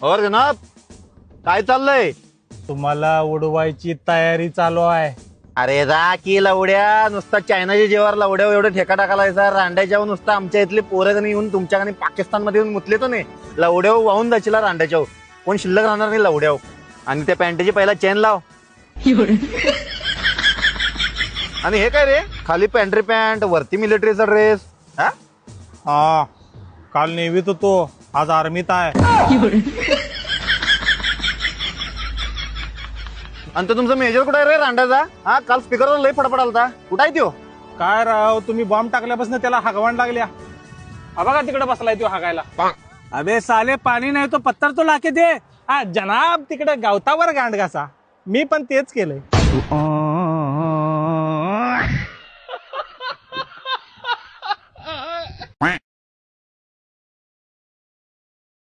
और जनाब काय चाललंय? तुम्हाला उडवायची तयारी चालू आहे. अरे जा की लवड्या, नुसता चायनाच्या जेवार लवड्या एवढे ठेका टाकायचा रांड्याच्या नुसता आमच्या इथले पोरं येऊन तुमच्याकडे पाकिस्तान मध्ये येऊन मुतले तर नाही लवड्या वाहून जायला रांड्याच्या कोण शिल्लक राहणार नाही लवड्या. आणि त्या पॅन्टची पहिला चेन लाव. आणि हे काय रे, खाली पॅन्ट्री पॅन्ट वरती मिलिटरीचा ड्रेस. हा, काल नेव्हीत होतो, आज आर्मीत आहे. आणि तो तुमचा मेजर कुठे आहे रे रांड्याचा? हा, काल स्पीकरवर लई फडफडालता, कुठं आहे त्यो? काय राव, तुम्ही बॉम्ब टाकल्यापासून त्याला हागवण लागल्या. बघा तिकडे बसलाय तो हागायला. अबे साले, पाणी नाही तो पत्तर तो लाके दे. हा जनाब, तिकडे गावतावर गांड घासा. मी पण तेच केलंय.